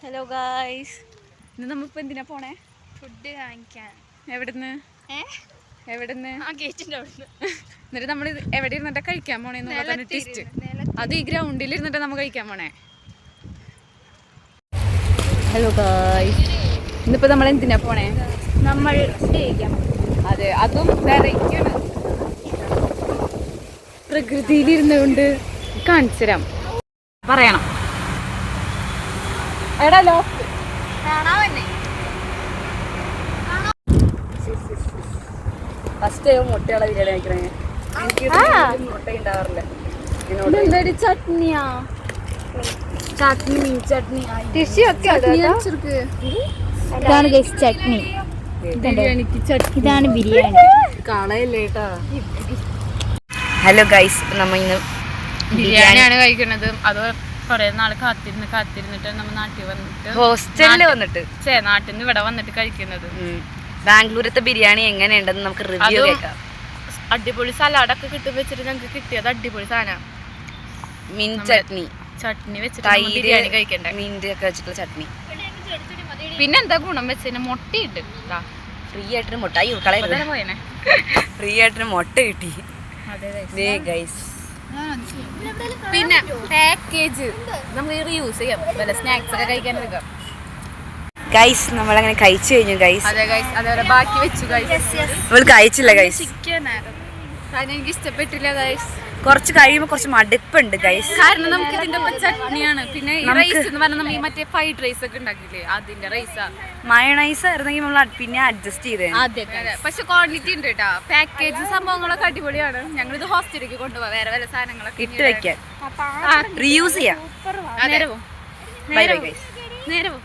Hello guys, ഇന്ന് നമ്മളിപ്പോൾ എന്തിനാ പോണേ? ഫുഡ് വാങ്ങിക്കാൻ. എവിടുന്ന്? എവിടുന്ന്? എന്നിട്ട് നമ്മൾ എവിടെ ഇരുന്നിട്ടാ കഴിക്കാൻ പോണേന്ന് ടെസ്റ്റ്. അത് ഈ ഗ്രൗണ്ടിൽ ഇരുന്നിട്ട് നമ്മൾ കഴിക്കാൻ പോണേ. ഹലോ ഗായ്സ്, ഇന്നിപ്പോൾ നമ്മൾ എന്തിനാ പോണേ? നമ്മൾ സ്റ്റേ ചെയ്യാം. അതെ, അതും വെറൈറ്റിയാണ്. പ്രകൃതിയിലിരുന്നുകൊണ്ട് കാണിച്ചു തരാം. പറയണം എടാ ലോക്ക് ഫസ്റ്റ് മുട്ടയുള്ള ബിരിയാണി കഴിക്കണേ. മുട്ട ഉണ്ടാവാറില്ല. ചട്നിയാ? ചട്നി ചട്നി ഇതാണ് ചട്നി. ബിരിയാണിക്ക് ചട്നി. ഇതാണ് ബിരിയാണി. കളയല്ലേ കേട്ടാ. ഹലോ ഗൈസ്, നമ്മ ഇന്ന് ബിരിയാണിയാണ് കഴിക്കുന്നത്. അത് കുറെ നാൾ കാത്തിരുന്നിട്ട് നമ്മൾ നാട്ടിൽ വന്നിട്ട് ഹോസ്റ്റലിൽ വന്നിട്ട് നാട്ടിൽ നിന്ന് ഇവിടെ വന്നിട്ട് കഴിക്കുന്നത്. ബാംഗ്ലൂരത്തെ ബിരിയാണി എങ്ങനെയുണ്ടെന്ന് നമുക്ക് റിവ്യൂ കേൾക്കാം. അടിപൊളി സലാഡൊക്കെ കിട്ടും വെച്ചിട്ട് ഞങ്ങൾക്ക് കിട്ടിയത് അടിപൊളി സാധനം. മീൻ ചട്നി വെച്ചിട്ട് ബിരിയാണി കഴിക്കണ്ടേ. മീൻ്റെ ഒക്കെ വെച്ചിട്ടുള്ള ചട്നി. പിന്നെ എന്താ ഗുണം വെച്ചാൽ മുട്ടയിട്ട് ഫ്രീ ആയിട്ടൊരു മുട്ട പോയനെ ഫ്രീ ആയിട്ടൊരു മുട്ട കിട്ടി. ഗൈസ്, പിന്നെ പാക്കേജ് നമുക്ക് റീയൂസ് ചെയ്യാം. വല്ല സ്നാക്സ് ഒക്കെ കഴിക്കാൻ എടുക്കാം. ഗൈസ്, നമ്മളങ്ങനെ കഴിച്ചു കഴിഞ്ഞു ഗൈസ്. അതെ ഗൈസ്, അതേപോലെ ബാക്കി വെച്ചു ഗൈസ്. നമ്മൾ കഴിച്ചില്ല ഗൈസ്. എനിക്ക് ഇഷ്ടപ്പെട്ടില്ല ഗൈസ്. കുറച്ച് കഴിയുമ്പോൾ കുറച്ച് മടുപ്പുണ്ട് ഗൈസ്. കാരണം നമുക്ക് ഇതിന്റെ ഒപ്പം ചട്നിയാണ്. പിന്നെ ഈ റൈസ് എന്ന് പറഞ്ഞാൽ നമ്മൾ ഈ മറ്റേ ഫ്രൈഡ് റൈസ് ഒക്കെ ഉണ്ടാക്കില്ലേ, അതിന്റെ റൈസാ. മയണൈസ് ആയിരുന്നെങ്കിൽ നമ്മൾ പിന്നെ അഡ്ജസ്റ്റ് ചെയ്തേ. പക്ഷെ ക്വാണ്ടിറ്റി ഉണ്ട് കേട്ടാ. പാക്കേജ് സംഭവങ്ങളൊക്കെ അടിപൊളിയാണ്. ഞങ്ങൾ ഇത് ഹോസ്റ്റലിലേക്ക് കൊണ്ടുപോകാം. വേറെ വേറെ സാധനങ്ങളൊക്കെ ഇട്ട് വെക്കാൻ, റീയൂസ് ചെയ്യാം. നേരവും ബൈ ബൈ ഗൈസ്. നേരവും